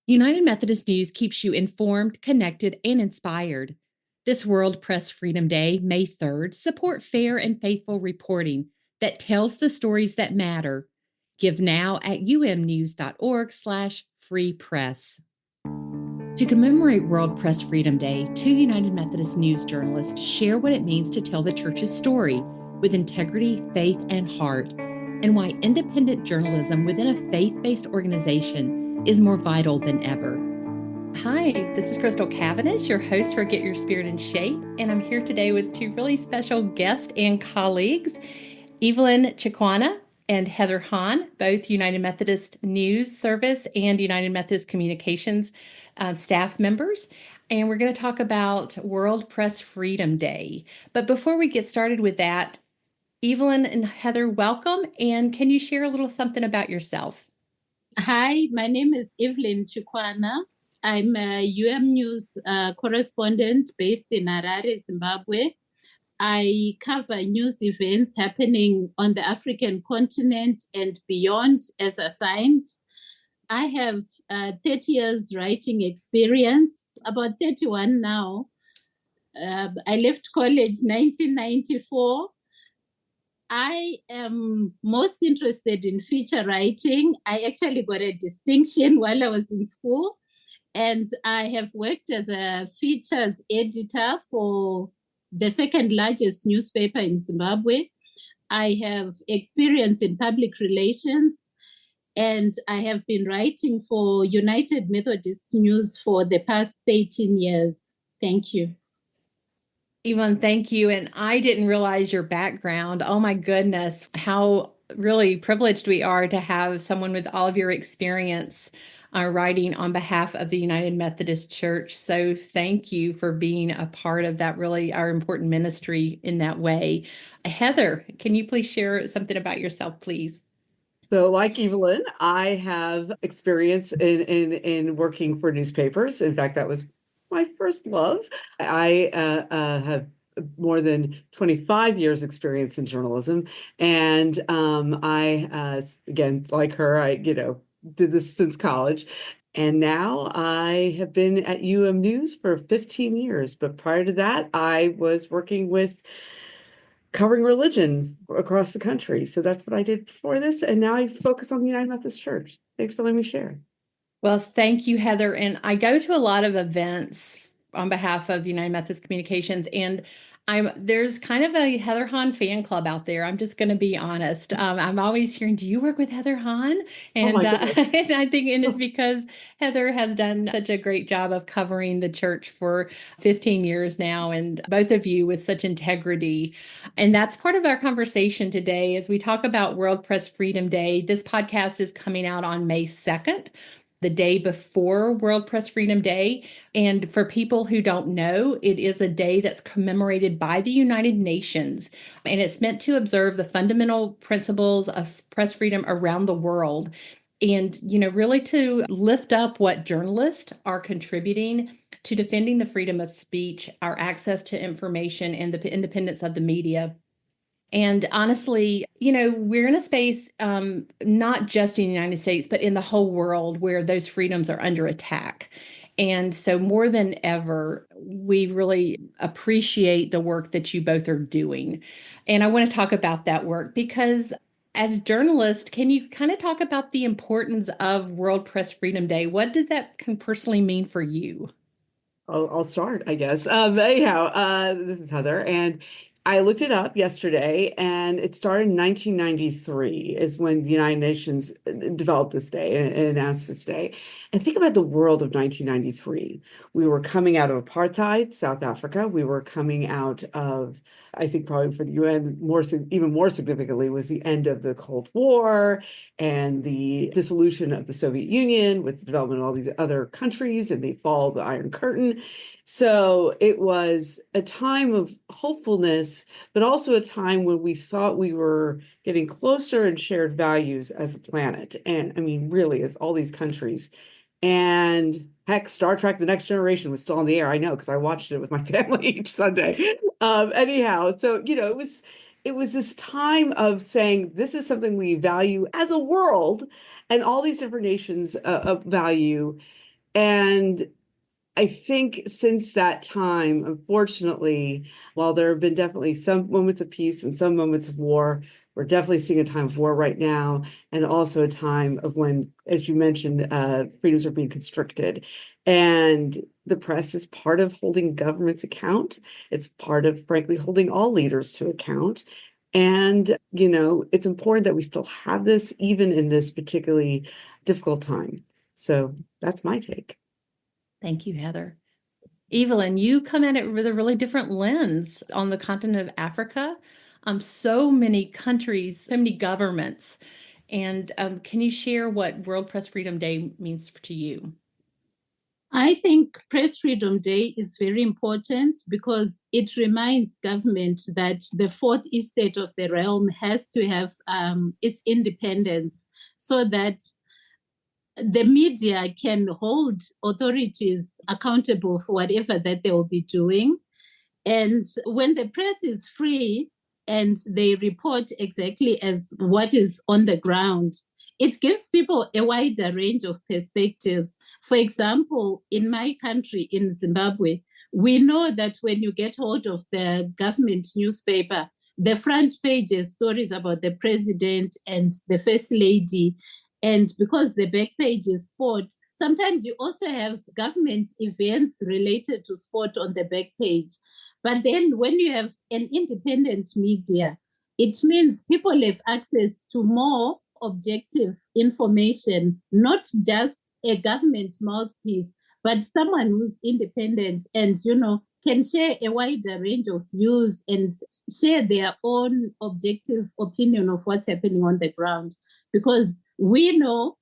United Methodist News keeps you informed, connected, and inspired. This World Press Freedom Day, May 3rd, support fair and faithful reporting that tells the stories that matter. Give now at umnews.org/free press. To commemorate World Press Freedom Day, two United Methodist News journalists share what it means to tell the church's story with integrity, faith, and heart, and why independent journalism within a faith-based organization is more vital than ever. Hi, this is Crystal Cavendish, your host for Get Your Spirit in Shape, and I'm here today with two really special guests and colleagues, Evelyn Chiquana and Heather Hahn, both United Methodist News Service and United Methodist Communications staff members. And we're going to talk about World Press Freedom Day. But before we get started with that, Evelyn and Heather, welcome. And can you share a little something about yourself? Hi, my name is Evelyn Chiquana. I'm a News correspondent based in Harare, Zimbabwe. I cover news events happening on the African continent and beyond as assigned. I have 30 years writing experience, about 31 now. I left college 1994. I am most interested in feature writing. I actually got a distinction while I was in school, and I have worked as a features editor for the second largest newspaper in Zimbabwe. I have experience in public relations, and I have been writing for United Methodist News for the past 13 years. Thank you. Evelyn, thank you. And I didn't realize your background. Oh my goodness, how really privileged we are to have someone with all of your experience writing on behalf of the United Methodist Church. So thank you for being a part of that, really our important ministry in that way. Heather, can you please share something about yourself, please? So like Evelyn, I have experience in working for newspapers. In fact, that was my first love. I have more than 25 years experience in journalism. And again, like her, I did this since college. And now I have been at News for 15 years. But prior to that, I was working with covering religion across the country. So that's what I did before this. And now I focus on the United Methodist Church. Thanks for letting me share. Well, thank you, Heather. And I go to a lot of events on behalf of United Methodist Communications, and there's kind of a Heather Hahn fan club out there. I'm just going to be honest. I'm always hearing, "Do you work with Heather Hahn?" And, and I think it's because Heather has done such a great job of covering the church for 15 years now, and both of you with such integrity. And that's part of our conversation today as we talk about World Press Freedom Day. This podcast is coming out on May 2nd. The day before World Press Freedom Day. And for people who don't know, it is a day that's commemorated by the United Nations. And it's meant to observe the fundamental principles of press freedom around the world. And, really to lift up what journalists are contributing to defending the freedom of speech, our access to information, and the independence of the media. And honestly, we're in a space, not just in the United States, but in the whole world where those freedoms are under attack. And so more than ever, we really appreciate the work that you both are doing. And I want to talk about that work because as journalists, can you kind of talk about the importance of World Press Freedom Day? What does that personally mean for you? I'll start, I guess. Anyhow, this is Heather, and I looked it up yesterday, and it started in 1993 is when the United Nations developed this day and announced this day. And think about the world of 1993. We were coming out of apartheid, South Africa. We were coming out of, I think probably for the UN, even more significantly, was the end of the Cold War and the dissolution of the Soviet Union with the development of all these other countries and the fall of the Iron Curtain. So it was a time of hopefulness, but also a time when we thought we were getting closer and shared values as a planet. And I mean, really, as all these countries. And heck, Star Trek: The Next Generation was still on the air. I know because I watched it with my family each Sunday. Anyhow, so it was this time of saying this is something we value as a world, and all these different nations value. And I think since that time, unfortunately, while there have been definitely some moments of peace and some moments of war, we're definitely seeing a time of war right now, and also a time of when, as you mentioned, freedoms are being constricted. And the press is part of holding governments account. It's part of, frankly, holding all leaders to account. And, it's important that we still have this, even in this particularly difficult time. So that's my take. Thank you, Heather. Evelyn, you come at it with a really different lens on the continent of Africa. So many countries, so many governments. And can you share what World Press Freedom Day means to you? I think Press Freedom Day is very important because it reminds government that the fourth estate of the realm has to have its independence so that the media can hold authorities accountable for whatever that they will be doing. And when the press is free and they report exactly as what is on the ground, it gives people a wider range of perspectives. For example, in my country, in Zimbabwe, we know that when you get hold of the government newspaper, the front page is stories about the president and the first lady. And because the back page is sport, sometimes you also have government events related to sport on the back page. But then when you have an independent media, it means people have access to more objective information, not just a government mouthpiece, but someone who's independent and, can share a wider range of views and share their own objective opinion of what's happening on the ground. Because we know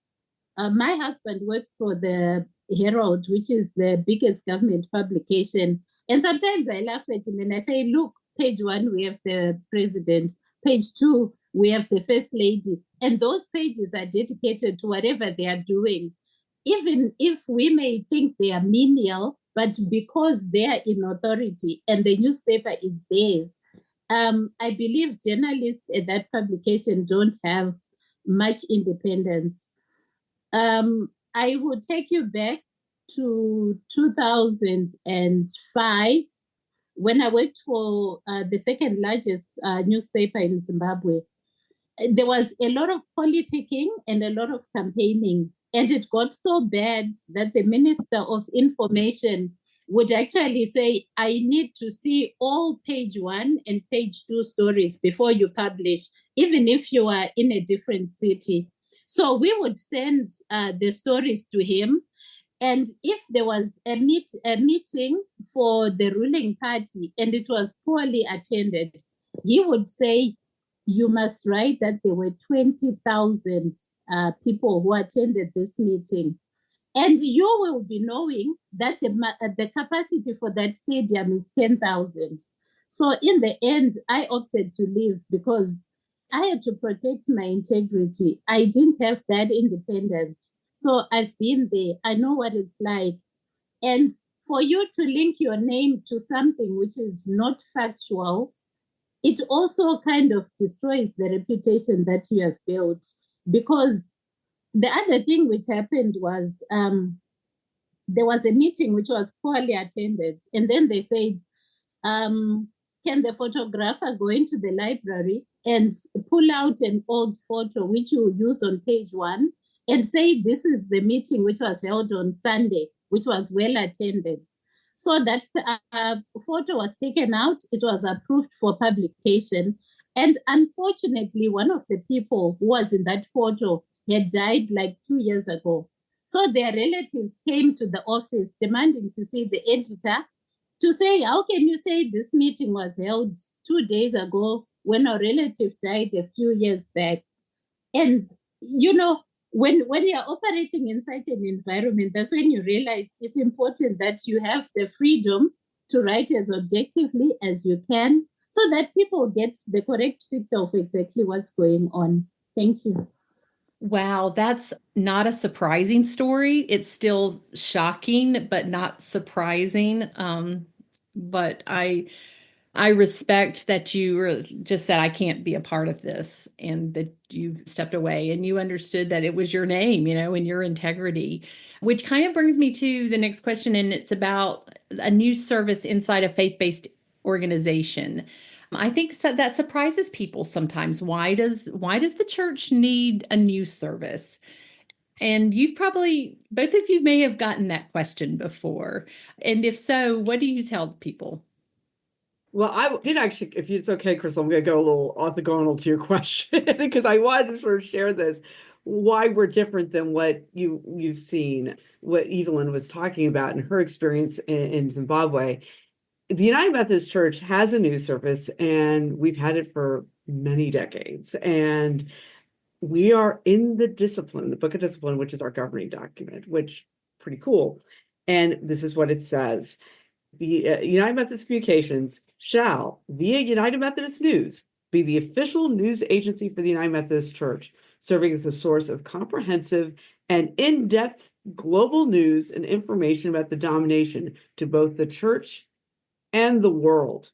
my husband works for the Herald, which is the biggest government publication. And sometimes I laugh at him and I say, look, page 1, we have the president. Page 2, we have the first lady. And those pages are dedicated to whatever they are doing. Even if we may think they are menial, but because they are in authority and the newspaper is theirs, I believe journalists at that publication don't have much independence. I would take you back to 2005 when I worked for the second largest newspaper in Zimbabwe. There was a lot of politicking and a lot of campaigning. And it got so bad that the Minister of Information would actually say, I need to see all page 1 and page 2 stories before you publish, even if you are in a different city. So we would send the stories to him. And if there was a meeting for the ruling party and it was poorly attended, he would say, you must write that there were 20,000 people who attended this meeting. And you will be knowing that the capacity for that stadium is 10,000. So in the end, I opted to leave because I had to protect my integrity. I didn't have that independence. So I've been there. I know what it's like. And for you to link your name to something which is not factual, it also kind of destroys the reputation that you have built. Because the other thing which happened was there was a meeting which was poorly attended. And then they said, can the photographer go into the library and pull out an old photo which you use on page 1 and say, this is the meeting which was held on Sunday, which was well attended. So that photo was taken out. It was approved for publication. And unfortunately, one of the people who was in that photo had died like 2 years ago. So their relatives came to the office demanding to see the editor to say, how can you say this meeting was held 2 days ago when a relative died a few years back? And, when you're operating in such an environment, that's when you realize it's important that you have the freedom to write as objectively as you can so that people get the correct picture of exactly what's going on. Thank you. Wow, that's not a surprising story. It's still shocking, but not surprising. But I respect that you just said, I can't be a part of this, and that you stepped away and you understood that it was your name, and your integrity, which kind of brings me to the next question. And it's about a new service inside a faith-based organization. I think that surprises people sometimes. Why does the church need a new service? And both of you may have gotten that question before. And if so, what do you tell people? Well, I did actually, if it's okay, Crystal, I'm going to go a little orthogonal to your question because I wanted to sort of share this, why we're different than what you've seen, what Evelyn was talking about in her experience in Zimbabwe. The United Methodist Church has a news service, and we've had it for many decades. And we are in the discipline, the Book of Discipline, which is our governing document, which pretty cool. And this is what it says. The United Methodist Communications shall, via United Methodist News, be the official news agency for the United Methodist Church, serving as a source of comprehensive and in-depth global news and information about the denomination to both the church and the world.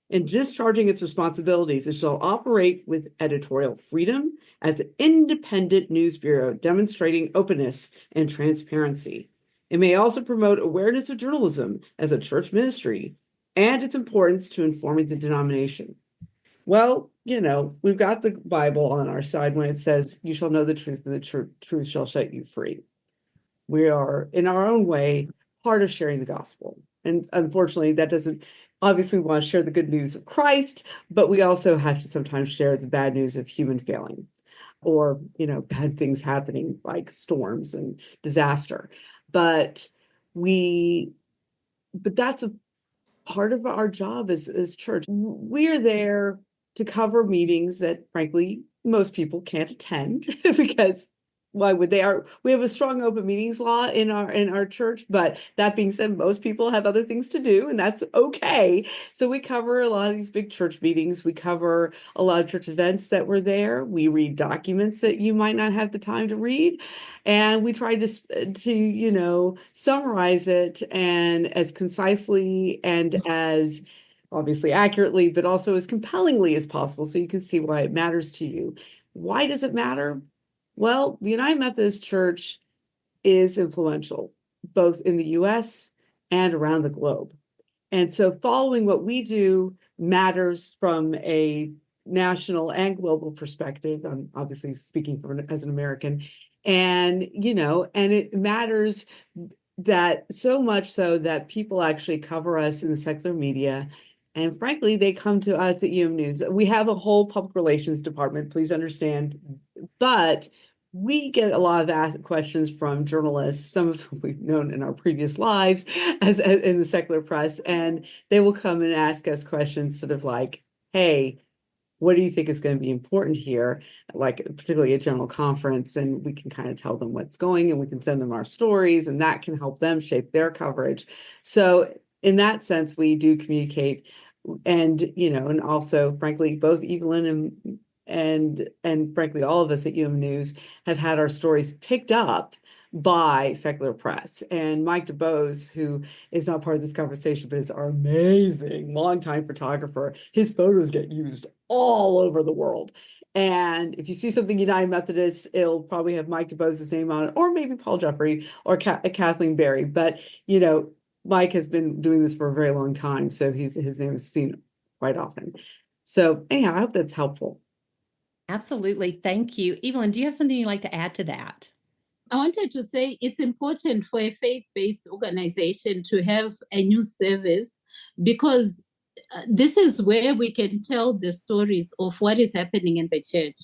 In discharging its responsibilities, it shall operate with editorial freedom as an independent news bureau, demonstrating openness and transparency. It may also promote awareness of journalism as a church ministry and its importance to informing the denomination. Well, we've got the Bible on our side when it says, you shall know the truth, and the truth shall set you free. We are, in our own way, part of sharing the gospel. And unfortunately, that doesn't, obviously, we want to share the good news of Christ, but we also have to sometimes share the bad news of human failing or, bad things happening like storms and disaster. But that's a part of our job as church. We're there to cover meetings that, frankly, most people can't attend because why would they? We have a strong open meetings law in our church, but that being said, most people have other things to do, and that's okay. So we cover a lot of these big church meetings. We cover a lot of church events that were there. We read documents that you might not have the time to read, and we try to summarize it and as concisely and as obviously accurately, but also as compellingly as possible, so you can see why it matters to you. Why does it matter? Well, the United Methodist Church is influential, both in the US and around the globe. And so following what we do matters from a national and global perspective. I'm obviously speaking as an American. And it matters that so much so that people actually cover us in the secular media. And frankly, they come to us at News. We have a whole public relations department, please understand. But we get a lot of questions from journalists, some of whom we've known in our previous lives as in the secular press, and they will come and ask us questions sort of like, hey, what do you think is going to be important here? Like particularly a general conference, and we can kind of tell them what's going, and we can send them our stories, and that can help them shape their coverage. So in that sense, we do communicate, and and also, frankly, both Evelyn and frankly, all of us at News have had our stories picked up by secular press. And Mike DeBose, who is not part of this conversation, but is our amazing longtime photographer, his photos get used all over the world. And if you see something United Methodist, it'll probably have Mike DeBose's name on it, or maybe Paul Jeffrey or Kathleen Berry. But, Mike has been doing this for a very long time, so his name is seen quite often. So anyhow, I hope that's helpful. Absolutely. Thank you. Evelyn, do you have something you'd like to add to that? I wanted to say it's important for a faith-based organization to have a news service because this is where we can tell the stories of what is happening in the church.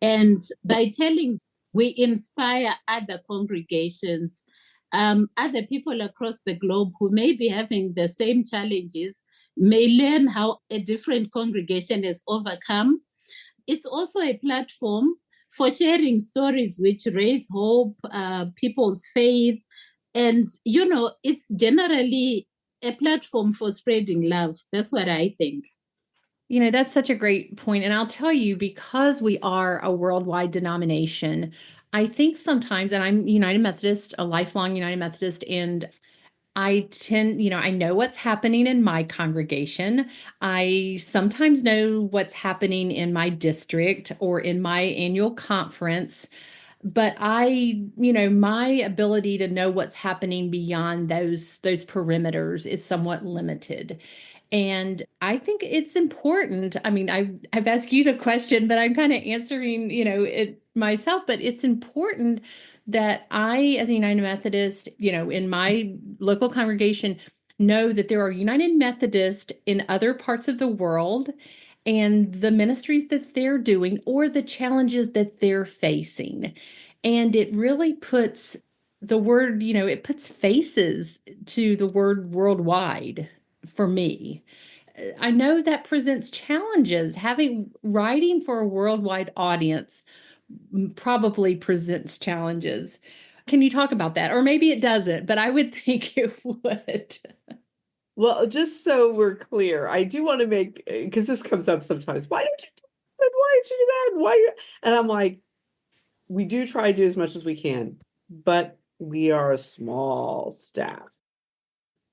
And by telling, we inspire other congregations, other people across the globe who may be having the same challenges, may learn how a different congregation has overcome. It's also a platform for sharing stories which raise hope, people's faith. And, it's generally a platform for spreading love. That's what I think. That's such a great point. And I'll tell you, because we are a worldwide denomination, I think sometimes, and I'm United Methodist, a lifelong United Methodist, and I know what's happening in my congregation. I sometimes know what's happening in my district or in my annual conference, but my ability to know what's happening beyond those perimeters is somewhat limited. And I think it's important. I mean, I've asked you the question, but I'm kind of answering, it myself, but it's important that I, as a United Methodist, in my local congregation, know that there are United Methodist in other parts of the world and the ministries that they're doing or the challenges that they're facing. And it really puts it puts faces to the word worldwide for me. I know that presents challenges. Having writing for a worldwide audience probably presents challenges. Can you talk about that? Or maybe it doesn't, but I would think it would. Well, just so we're clear, I do want to make, because this comes up sometimes, why don't you do that? Why don't you do that? And I'm like, we do try to do as much as we can, but we are a small staff.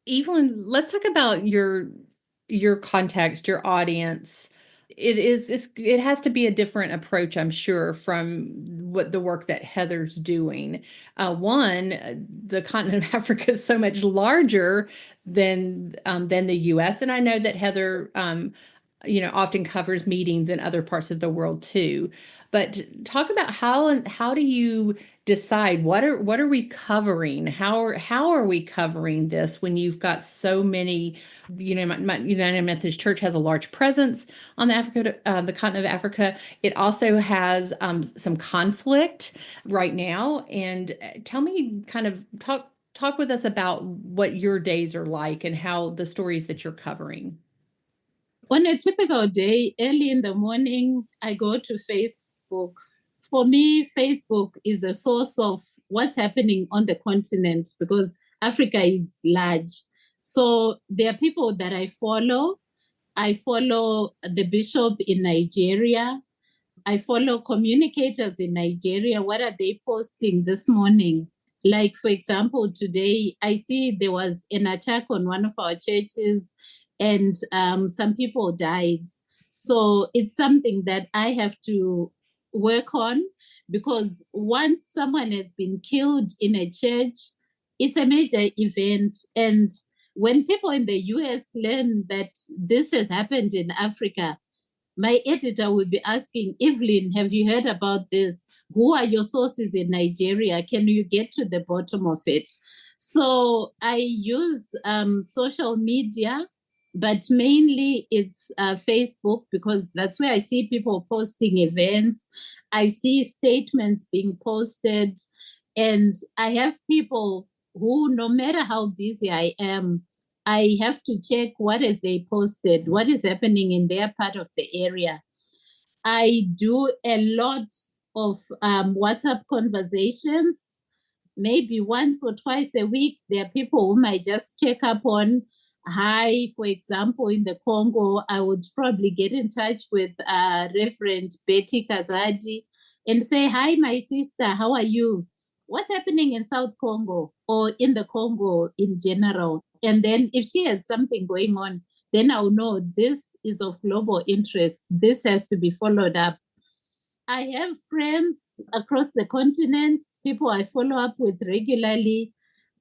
Evelyn, let's talk about your context, your audience. It has to be a different approach, I'm sure, from what the work that Heather's doing. The continent of Africa is so much larger than the U.S., and I know that Heather often covers meetings in other parts of the world too. But talk about how do you decide what are we covering? How are we covering this when you've got so many? My United Methodist Church has a large presence on the continent of Africa. It also has some conflict right now. And tell me, kind of talk with us about what your days are like and how the stories that you're covering. On a typical day, early in the morning, I go to Facebook. For me, Facebook is a source of what's happening on the continent because Africa is large. So there are people that I follow. I follow the bishop in Nigeria. I follow communicators in Nigeria. What are they posting this morning? Like, for example, today, I see there was an attack on one of our churches and some people died. So it's something that I have to work on because once someone has been killed in a church, it's a major event. And when people in the US learn that this has happened in Africa, my editor will be asking, Evelyn, have you heard about this? Who are your sources in Nigeria? Can you get to the bottom of it? So I use social media, but mainly it's Facebook because that's where I see people posting events. I see statements being posted, and I have people who, no matter how busy I am, I have to check what have they posted, what is happening in their part of the area. I do a lot of WhatsApp conversations. Maybe once or twice a week, there are people whom I just check up on. Hi, for example, in the Congo, I would probably get in touch with Reverend Betty Kazadi and say, hi, my sister, how are you? What's happening in South Congo or in the Congo in general? And then if she has something going on, then I'll know this is of global interest. This has to be followed up. I have friends across the continent, people I follow up with regularly.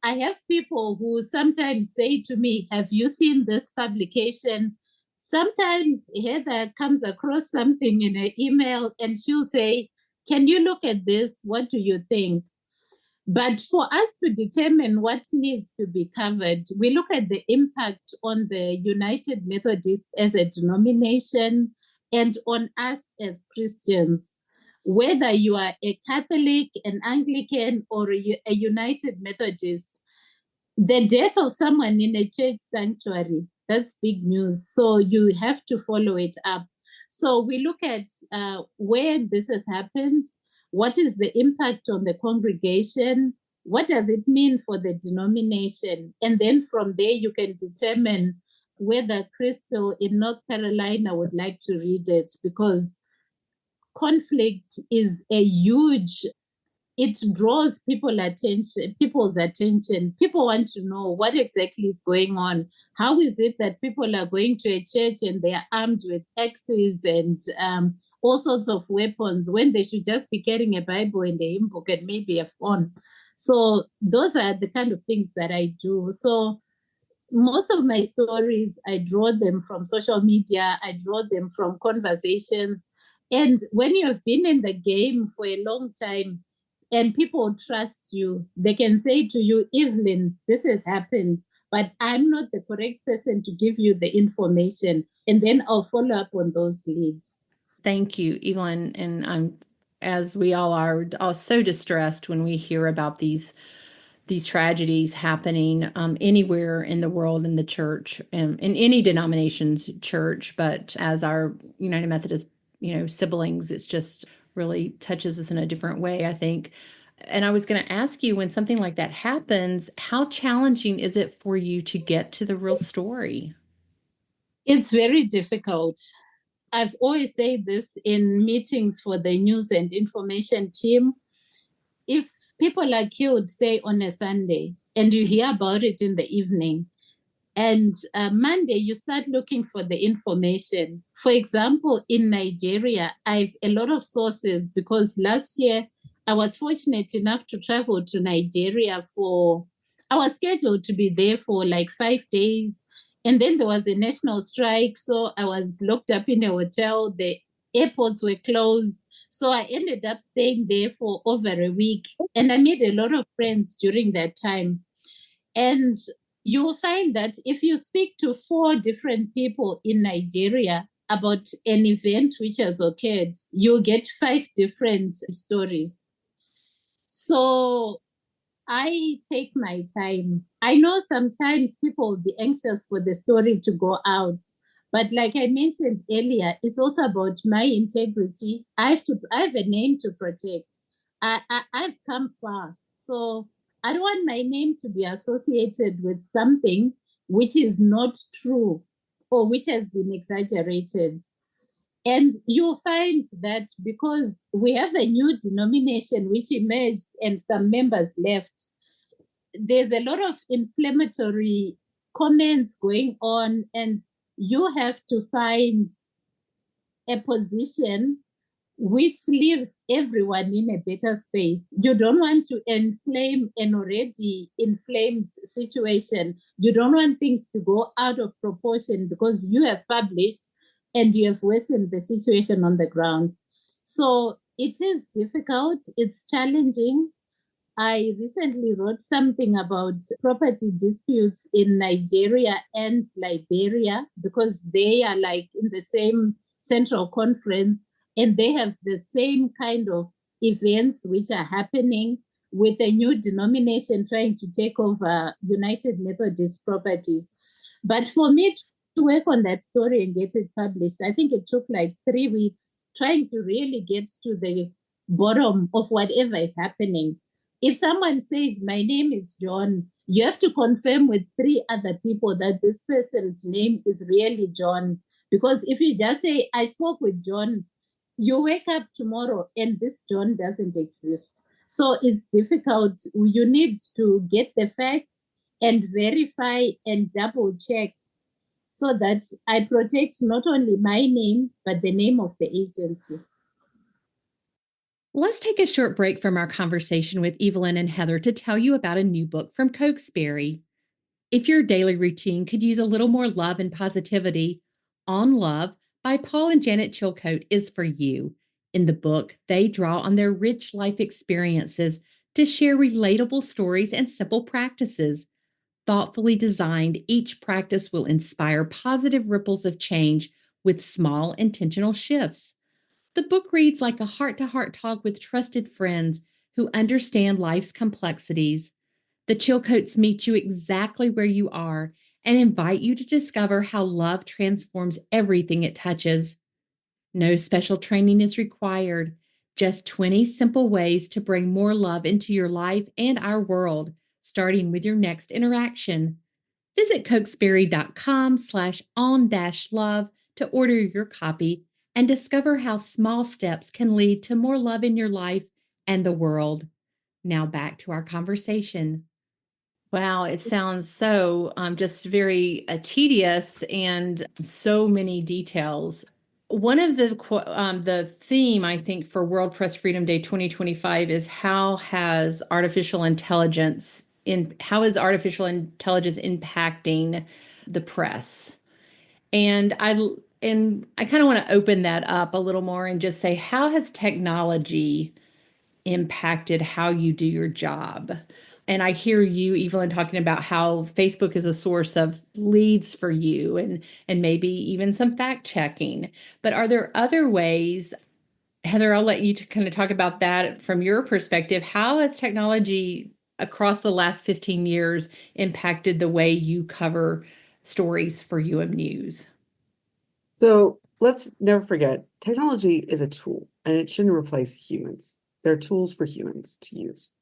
I have people who sometimes say to me, have you seen this publication? Sometimes Heather comes across something in an email and she'll say, can you look at this? What do you think? But for us to determine what needs to be covered, we look at the impact on the United Methodist as a denomination and on us as Christians. Whether you are a Catholic, an Anglican, or a United Methodist, the death of someone in a church sanctuary, that's big news. So you have to follow it up. So we look at where this has happened. What is the impact on the congregation? What does it mean for the denomination? And then from there, you can determine whether Crystal in North Carolina would like to read it because conflict is a huge it draws people's attention. People want to know what exactly is going on. How is it that people are going to a church and they are armed with axes and all sorts of weapons when they should just be carrying a Bible and a hymn book and maybe a phone? So those are the kind of things that I do. So most of my stories, I draw them from social media, I draw them from conversations. And when you have been in the game for a long time and people trust you, they can say to you, Evelyn, this has happened, but I'm not the correct person to give you the information. And then I'll follow up on those leads. Thank you, Evelyn. And I'm, as we all are, so distressed when we hear about these tragedies happening anywhere in the world, in the church, in any denomination's church. But as our United Methodist, siblings, it's just really touches us in a different way, I think. And I was going to ask you, when something like that happens, how challenging is it for you to get to the real story? It's very difficult. I've always said this in meetings for the news and information team. If people are killed, say on a Sunday, and you hear about it in the evening, and Monday you start looking for the information. For example, in Nigeria, I've a lot of sources because last year I was fortunate enough to travel to Nigeria I was scheduled to be there for like 5 days. And then there was a national strike. So I was locked up in a hotel. The airports were closed. So I ended up staying there for over a week. And I made a lot of friends during that time. And you will find that if you speak to 4 different people in Nigeria about an event which has occurred, you'll get 5 different stories. So I take my time. I know sometimes people will be anxious for the story to go out. But like I mentioned earlier, it's also about my integrity. I have a name to protect. I've come far. So I don't want my name to be associated with something which is not true or which has been exaggerated. And you'll find that because we have a new denomination which emerged and some members left, there's a lot of inflammatory comments going on, and you have to find a position which leaves everyone in a better space. You don't want to inflame an already inflamed situation. You don't want things to go out of proportion because you have published and you have worsened the situation on the ground. So it is difficult, it's challenging. I recently wrote something about property disputes in Nigeria and Liberia because they are like in the same central conference and they have the same kind of events which are happening with a new denomination trying to take over United Methodist properties. But for me to work on that story and get it published, I think it took like 3 weeks trying to really get to the bottom of whatever is happening. If someone says, my name is John, you have to confirm with 3 other people that this person's name is really John. Because if you just say, I spoke with John, you wake up tomorrow and this John doesn't exist. So it's difficult. You need to get the facts and verify and double check so that I protect not only my name, but the name of the agency. Let's take a short break from our conversation with Evelyn and Heather to tell you about a new book from Cokesbury. If your daily routine could use a little more love and positivity, On Love by Paul and Janet Chilcote is for you. In the book, they draw on their rich life experiences to share relatable stories and simple practices. Thoughtfully designed, each practice will inspire positive ripples of change with small intentional shifts. The book reads like a heart-to-heart talk with trusted friends who understand life's complexities. The Chilcotes meet you exactly where you are and invite you to discover how love transforms everything it touches. No special training is required, just 20 simple ways to bring more love into your life and our world, starting with your next interaction. Visit cokesbury.com/on-love to order your copy and discover how small steps can lead to more love in your life and the world. Now back to our conversation. Wow, it sounds so just very tedious and so many details. One of the theme I think for World Press Freedom Day 2025 is how is artificial intelligence impacting the press? And I kind of want to open that up a little more and just say, how has technology impacted how you do your job? And I hear you, Evelyn, talking about how Facebook is a source of leads for you and maybe even some fact checking. But are there other ways? Heather, I'll let you to kind of talk about that from your perspective. How has technology across the last 15 years impacted the way you cover stories for News? So let's never forget, technology is a tool and it shouldn't replace humans. They're tools for humans to use.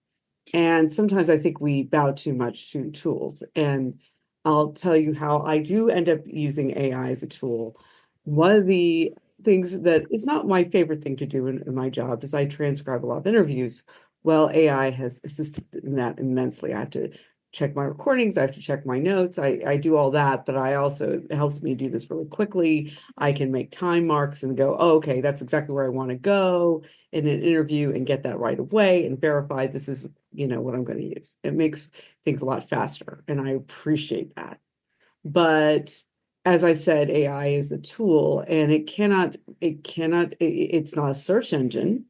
And sometimes I think we bow too much to tools. And I'll tell you how I do end up using AI as a tool. One of the things that is not my favorite thing to do in my job is I transcribe a lot of interviews. Well, AI has assisted in that immensely. I have to check my recordings, I have to check my notes. I do all that, but it helps me do this really quickly. I can make time marks and go, oh, okay, that's exactly where I want to go in an interview and get that right away and verify this is, what I'm going to use. It makes things a lot faster, and I appreciate that. But as I said, AI is a tool, and it's not a search engine.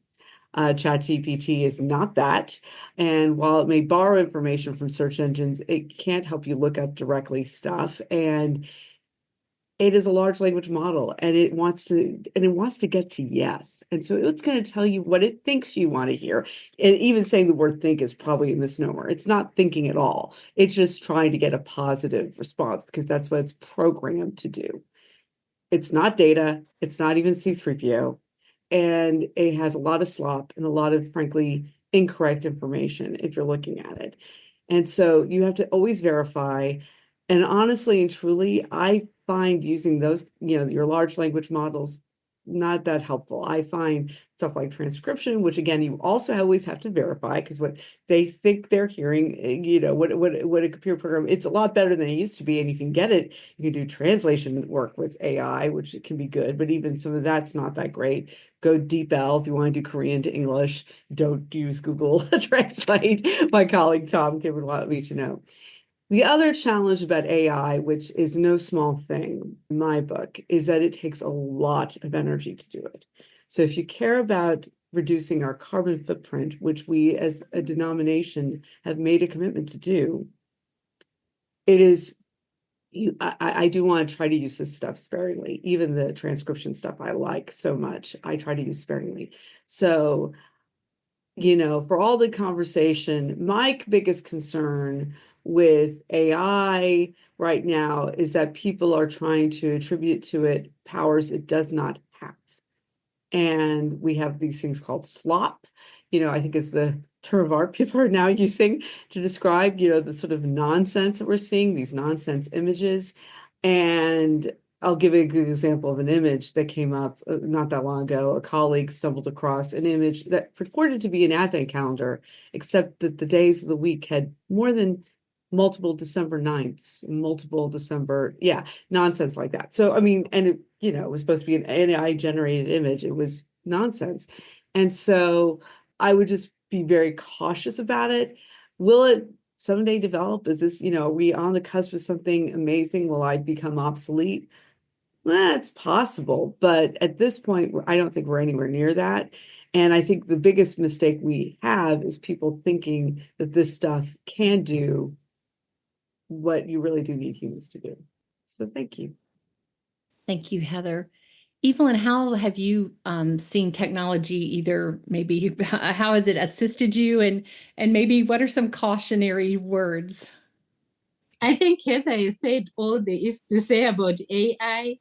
ChatGPT is not that. And while it may borrow information from search engines, it can't help you look up directly stuff. And it is a large language model, and it wants to get to yes. And so it's going to tell you what it thinks you want to hear. And even saying the word think is probably a misnomer. It's not thinking at all. It's just trying to get a positive response because that's what it's programmed to do. It's not data. It's not even C3PO. And it has a lot of slop and a lot of, frankly, incorrect information if you're looking at it. And so you have to always verify. And honestly and truly, I find using those, your large language models, not that helpful. I find stuff like transcription, which again, you also always have to verify because what they think they're hearing, what a computer program, it's a lot better than it used to be. And you can get it. You can do translation work with AI, which can be good, but even some of that's not that great. Go DeepL if you want to do Korean to English. Don't use Google Translate. My colleague Tom Kim would want me to know. The other challenge about AI, which is no small thing in my book, is that it takes a lot of energy to do it. So if you care about reducing our carbon footprint, which we as a denomination have made a commitment to do, I do want to try to use this stuff sparingly. Even the transcription stuff I like so much, I try to use sparingly. So, for all the conversation, my biggest concern with AI right now is that people are trying to attribute to it powers it does not have. And we have these things called slop, I think is the term of art people are now using to describe, the sort of nonsense that we're seeing, these nonsense images. And I'll give a good example of an image that came up not that long ago. A colleague stumbled across an image that purported to be an advent calendar, except that the days of the week had more than multiple December 9ths, nonsense like that. So, I mean, and it was supposed to be an AI generated image. It was nonsense. And so I would just be very cautious about it. Will it someday develop? Is this, are we on the cusp of something amazing? Will I become obsolete? That's possible, but at this point, I don't think we're anywhere near that. And I think the biggest mistake we have is people thinking that this stuff can do what you really do need humans to do. So thank you. Thank you, Heather. Evelyn, how have you seen technology either maybe how has it assisted you and maybe what are some cautionary words? I think Heather has said all there is to say about AI.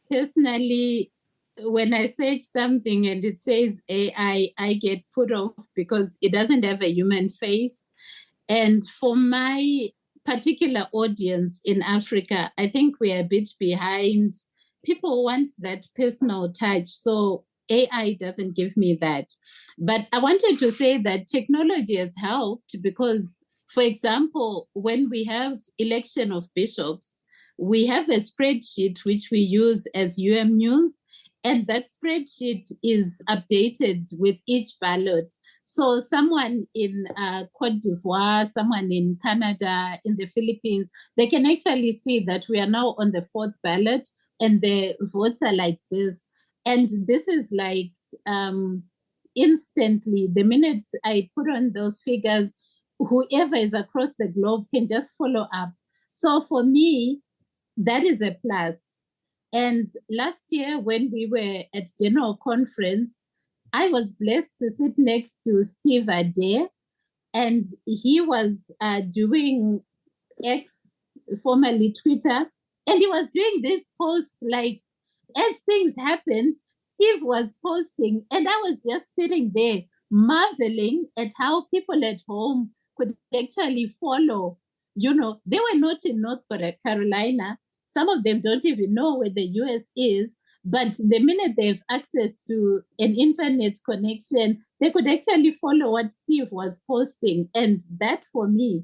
Personally, when I search something and it says AI, I get put off because it doesn't have a human face. And for my particular audience in Africa, I think we are a bit behind. People want that personal touch. So AI doesn't give me that. But I wanted to say that technology has helped because, for example, when we have election of bishops, we have a spreadsheet which we use as News, and that spreadsheet is updated with each ballot. So someone in Cote d'Ivoire, someone in Canada, in the Philippines, they can actually see that we are now on the fourth ballot and the votes are like this. And this is like instantly, the minute I put on those figures, whoever is across the globe can just follow up. So for me, that is a plus. And last year, when we were at General Conference, I was blessed to sit next to Steve Adair, and he was doing X, formerly Twitter, and he was doing this post like, as things happened, Steve was posting, and I was just sitting there marveling at how people at home could actually follow. You know, they were not in North Carolina. Some of them don't even know where the US is. But the minute they have access to an internet connection, they could actually follow what Steve was posting. And that for me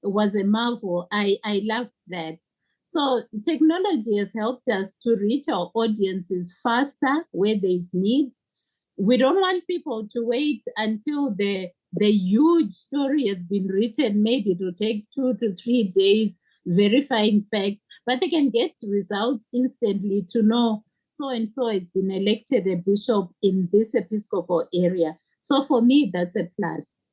was a marvel. I loved that. So technology has helped us to reach our audiences faster where there's need. We don't want people to wait until the huge story has been written. Maybe it will take 2 to 3 days verifying facts, but they can get results instantly to know so and so has been elected a bishop in this episcopal area. So for me, that's a plus.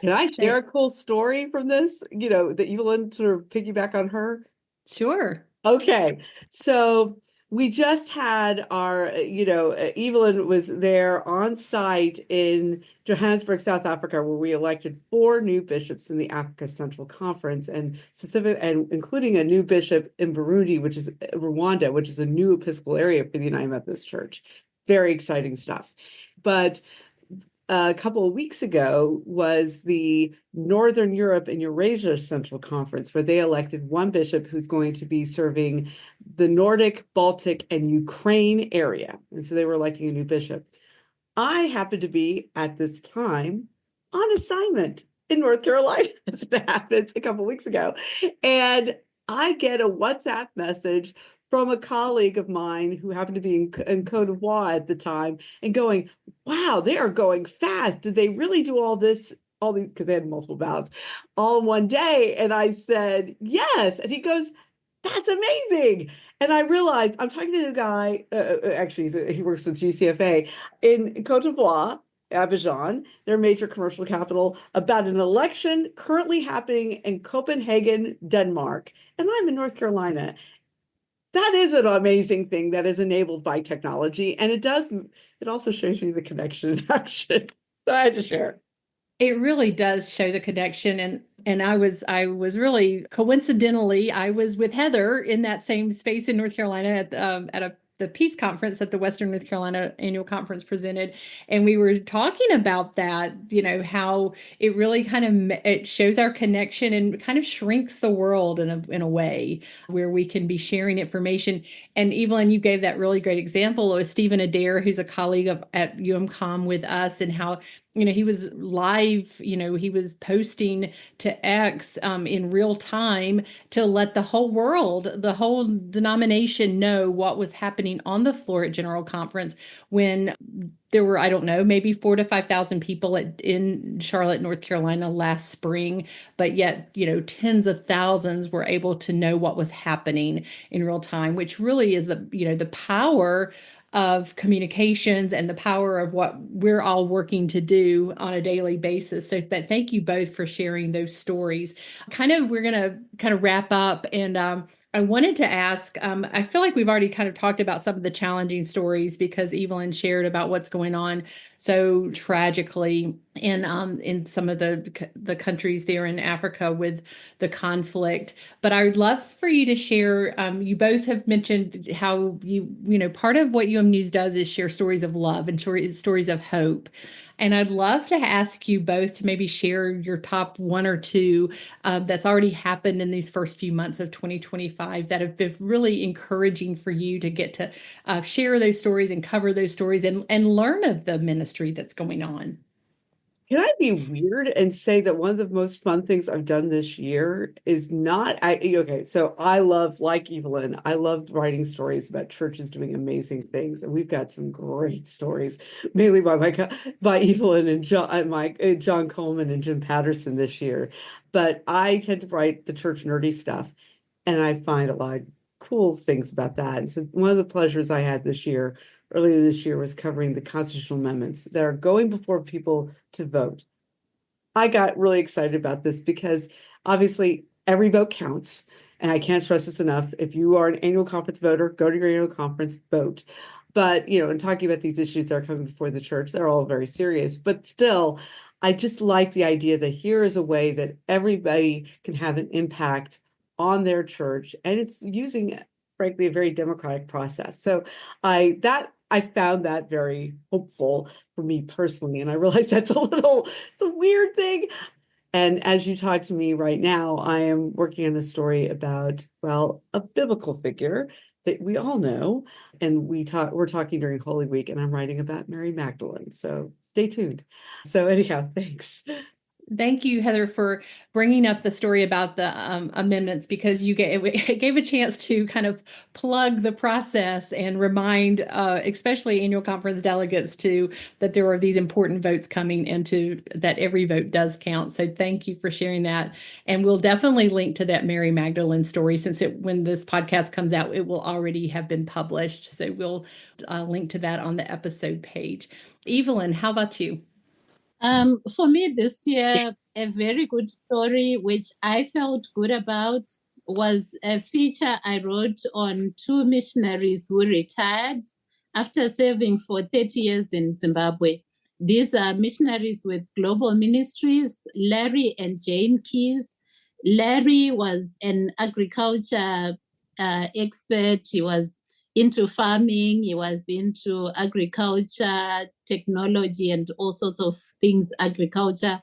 Can I share a cool story from this? You know, that Evelyn sort of piggyback on her? Sure. Okay. So we just had our, Evelyn was there on site in Johannesburg, South Africa, where we elected 4 new bishops in the Africa Central Conference, and including a new bishop in Burundi, which is Rwanda, which is a new episcopal area for the United Methodist Church. Very exciting stuff. But a couple of weeks ago was the Northern Europe and Eurasia Central Conference, where they elected one bishop who's going to be serving the Nordic, Baltic, and Ukraine area. And so they were electing a new bishop. I happened to be at this time on assignment in North Carolina, as it happens, a couple of weeks ago. And I get a WhatsApp message from a colleague of mine who happened to be in Cote d'Ivoire at the time, and going, wow, they are going fast. Did they really do all these, because they had multiple ballots, all in one day? And I said, yes. And he goes, that's amazing. And I realized I'm talking to the guy, actually, he works with GCFA in Cote d'Ivoire, Abidjan, their major commercial capital, about an election currently happening in Copenhagen, Denmark. And I'm in North Carolina. That is an amazing thing that is enabled by technology. And it also shows you the connection in action. So I had to share. It really does show the connection. And I was really coincidentally, I was with Heather in that same space in North Carolina at the Peace Conference that the Western North Carolina Annual Conference presented. And we were talking about that, how it really it shows our connection and kind of shrinks the world in a way where we can be sharing information. And Evelyn, you gave that really great example of Stephen Adair, who's a colleague at UMCOM with us, and how he was live, he was posting to X in real time to let the whole world, the whole denomination know what was happening on the floor at General Conference when there were, I don't know, maybe 4,000 to 5,000 people in Charlotte, North Carolina last spring, but yet, tens of thousands were able to know what was happening in real time, which really is the power of communications and the power of what we're all working to do on a daily basis. So, but thank you both for sharing those stories. We're going to wrap up, and I wanted to ask, I feel like we've already kind of talked about some of the challenging stories because Evelyn shared about what's going on so tragically in some of the countries there in Africa with the conflict. But I would love for you to share, you both have mentioned how part of what UM News does is share stories of love and stories of hope. And I'd love to ask you both to maybe share your top one or two that's already happened in these first few months of 2025 that have been really encouraging for you to get to share those stories and cover those stories and learn of the ministry that's going on. Can I be weird and say that one of the most fun things I've done this year is okay, so I love, like Evelyn, I loved writing stories about churches doing amazing things, and we've got some great stories, mainly by Evelyn and John Coleman and Jim Patterson this year. But I tend to write the church nerdy stuff, and I find a lot of cool things about that. And so one of the pleasures I had earlier this year, was covering the constitutional amendments that are going before people to vote. I got really excited about this because obviously every vote counts. And I can't stress this enough. If you are an annual conference voter, go to your annual conference, vote. But, in talking about these issues that are coming before the church, they're all very serious. But still, I just like the idea that here is a way that everybody can have an impact on their church. And it's using, frankly, a very democratic process. So I found that very hopeful for me personally. And I realize it's a weird thing. And as you talk to me right now, I am working on a story about, well, a biblical figure that we all know. And we're talking during Holy Week, and I'm writing about Mary Magdalene. So stay tuned. So anyhow, thanks. Thank you, Heather, for bringing up the story about the amendments, because it gave a chance to kind of plug the process and remind, especially annual conference delegates, that there are these important votes coming into that every vote does count. So thank you for sharing that. And we'll definitely link to that Mary Magdalene story, since when this podcast comes out, it will already have been published. So we'll link to that on the episode page. Evelyn, how about you? For me this year, a very good story, which I felt good about, was a feature I wrote on two missionaries who retired after serving for 30 years in Zimbabwe. These are missionaries with global ministries, Larry and Jane Keys. Larry was an agriculture expert. He was into farming, he was into agriculture, technology, and all sorts of things, agriculture.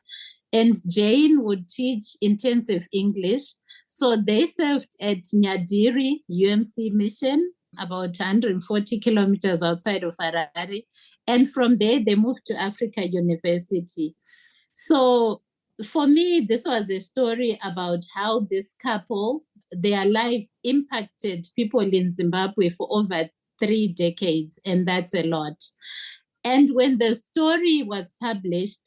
And Jane would teach intensive English. So they served at Nyadiri UMC mission, about 140 kilometers outside of Harare. And from there, they moved to Africa University. So for me, this was a story about how this couple, their lives impacted people in Zimbabwe for over 3 decades, and that's a lot. And when the story was published,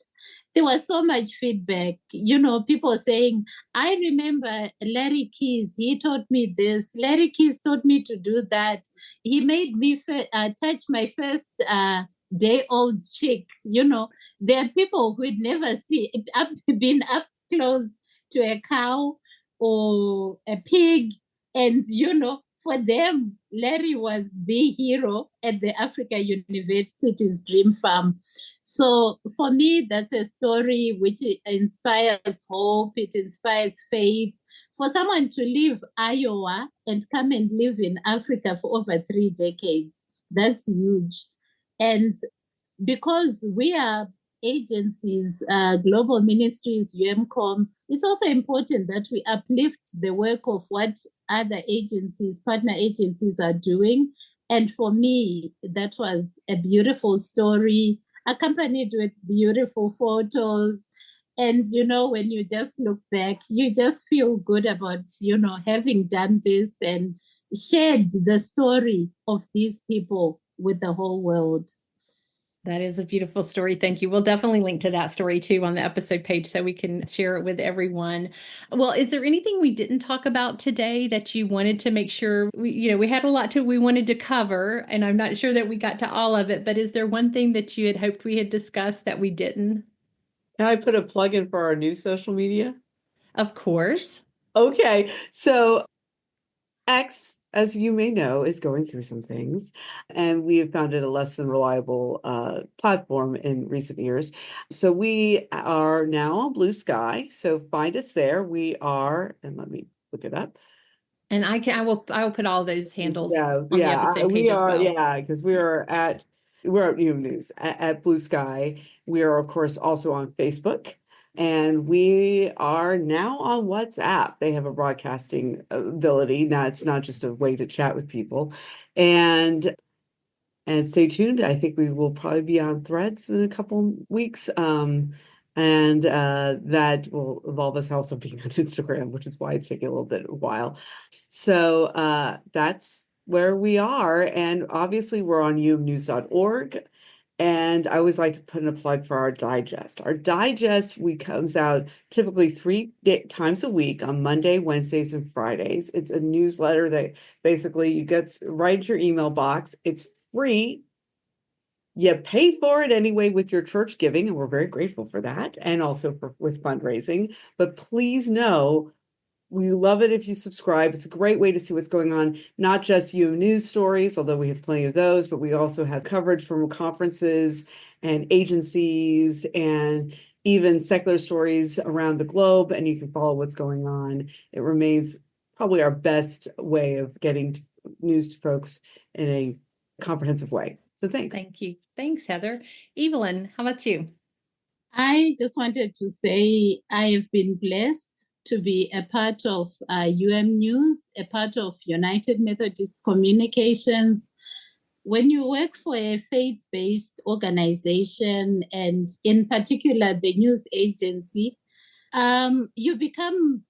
there was so much feedback, people saying, I remember Larry Keys, he taught me this. Larry Keys taught me to do that. He made me touch my first day-old chick. There are people who had never been up close to a cow or a pig. And, for them, Larry was the hero at the Africa University's Dream Farm. So for me, that's a story which inspires hope. It inspires faith. For someone to leave Iowa and come and live in Africa for over 3 decades, that's huge. And because we are agencies, global ministries, UMCOM, it's also important that we uplift the work of what other agencies, partner agencies are doing. And for me, that was a beautiful story, accompanied with beautiful photos. And, when you just look back, you just feel good about, having done this and shared the story of these people with the whole world. That is a beautiful story. Thank you. We'll definitely link to that story too on the episode page so we can share it with everyone. Well, is there anything we didn't talk about today that you wanted to make sure we had a lot we wanted to cover, and I'm not sure that we got to all of it, but is there one thing that you had hoped we had discussed that we didn't? Can I put a plug in for our new social media? Of course. Okay. So X, as you may know, is going through some things, and we have found it a less than reliable platform in recent years. So we are now on Blue Sky. So find us there. We are, and let me look it up. And I will put all those handles on the episode page as well. Yeah, because we are at We're at UM News at Blue Sky. We are, of course, also on Facebook. And we are now on WhatsApp. They have a broadcasting ability. Now it's not just a way to chat with people. And stay tuned. I think we will probably be on Threads in a couple weeks. And that will involve us also being on Instagram, which is why it's taking a little bit of a while. So that's where we are. And obviously we're on umnews.org. And I always like to put in a plug for our digest. Our digest comes out typically 3 times a week on Monday, Wednesdays, and Fridays. It's a newsletter that basically you get right into your email box. It's free. You pay for it anyway with your church giving, and we're very grateful for that, and also with fundraising. But please know, we love it if you subscribe. It's a great way to see what's going on, not just news stories, although we have plenty of those, but we also have coverage from conferences and agencies and even secular stories around the globe, and you can follow what's going on. It remains probably our best way of getting news to folks in a comprehensive way. So thanks. Thank you. Thanks, Heather. Evelyn, how about you? I just wanted to say I have been blessed to be a part of News, a part of United Methodist Communications. When you work for a faith-based organization, and in particular the news agency, you become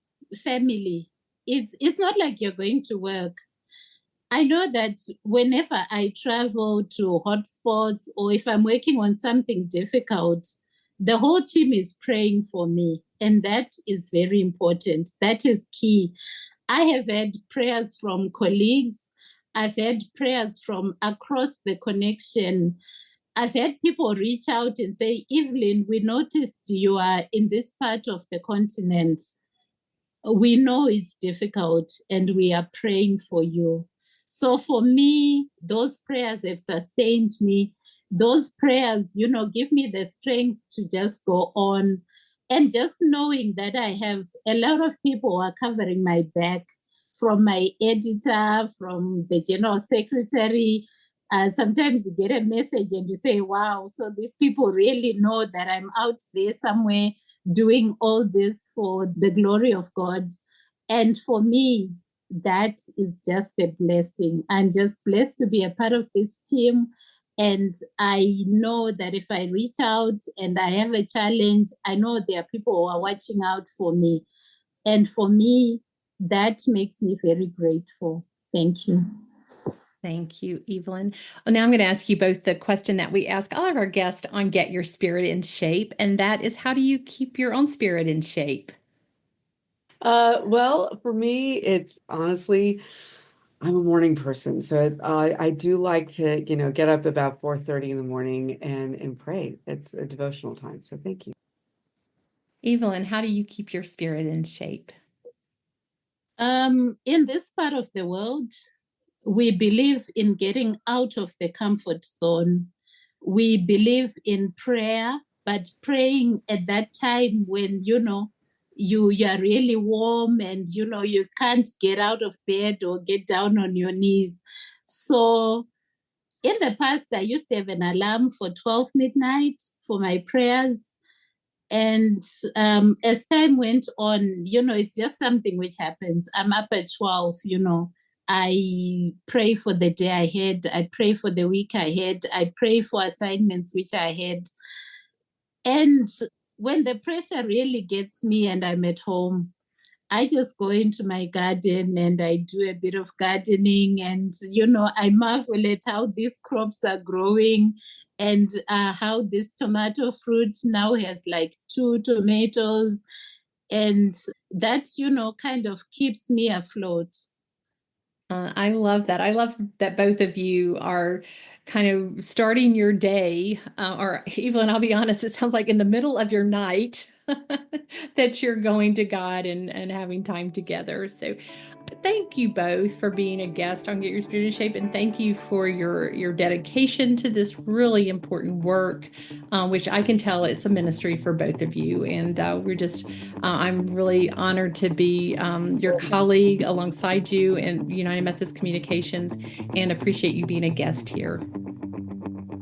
family. It's not like you're going to work. I know that whenever I travel to hotspots or if I'm working on something difficult, the whole team is praying for me. And that is very important. That is key. I have had prayers from colleagues. I've had prayers from across the connection. I've had people reach out and say, Evelyn, we noticed you are in this part of the continent. We know it's difficult and we are praying for you. So for me, those prayers have sustained me. Those prayers, give me the strength to just go on. And just knowing that I have a lot of people who are covering my back, from my editor, from the general secretary. Sometimes you get a message and you say, wow, so these people really know that I'm out there somewhere doing all this for the glory of God. And for me, that is just a blessing. I'm just blessed to be a part of this team. And I know that if I reach out and I have a challenge, I know there are people who are watching out for me. And for me, that makes me very grateful. Thank you. Thank you, Evelyn. Well, now I'm going to ask you both the question that we ask all of our guests on Get Your Spirit in Shape, and that is, how do you keep your own spirit in shape? Well, for me, it's honestly, I'm a morning person, so I do like to, get up about 4:30 in the morning and pray. It's a devotional time. So thank you. Evelyn, how do you keep your spirit in shape? In this part of the world, we believe in getting out of the comfort zone. We believe in prayer, but praying at that time when, you are really warm and, you can't get out of bed or get down on your knees. So in the past, I used to have an alarm for 12 midnight for my prayers. And as time went on, it's just something which happens. I'm up at 12, I pray for the day ahead. I pray for the week ahead. I pray for assignments which I had. And when the pressure really gets me and I'm at home, I just go into my garden and I do a bit of gardening. And, I marvel at how these crops are growing and how this tomato fruit now has like 2 tomatoes. And that, kind of keeps me afloat. I love that. I love that both of you are kind of starting your day, or Evelyn, I'll be honest, it sounds like in the middle of your night that you're going to God and having time together. So thank you both for being a guest on Get Your Spirit in Shape, and thank you for your dedication to this really important work, which I can tell it's a ministry for both of you. And I'm really honored to be your colleague alongside you in United Methodist Communications, and appreciate you being a guest here.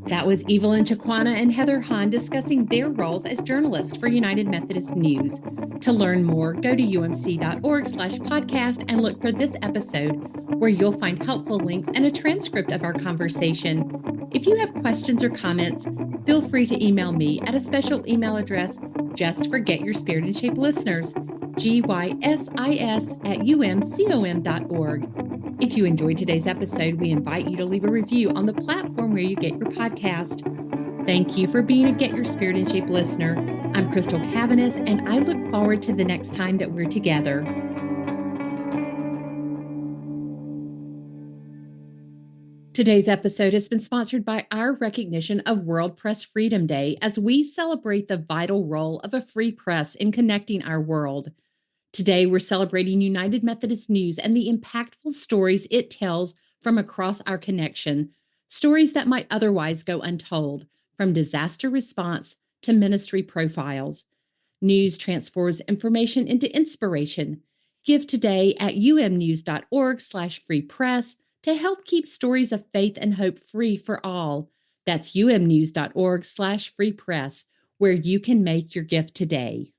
That was Evelyn Chiquana and Heather Hahn discussing their roles as journalists for United Methodist News. To learn more, go to umc.org/podcast and look for this episode, where you'll find helpful links and a transcript of our conversation. If you have questions or comments, feel free to email me at a special email address just for Get Your Spirit in Shape listeners, gysis@umcom.org. If you enjoyed today's episode, we invite you to leave a review on the platform where you get your podcast. Thank you for being a Get Your Spirit in Shape listener. I'm Crystal Cavanis, and I look forward to the next time that we're together. Today's episode has been sponsored by our recognition of World Press Freedom Day as we celebrate the vital role of a free press in connecting our world. Today, we're celebrating United Methodist News and the impactful stories it tells from across our connection, stories that might otherwise go untold, from disaster response to ministry profiles. News transforms information into inspiration. Give today at umnews.org/free press to help keep stories of faith and hope free for all. That's umnews.org/free press, where you can make your gift today.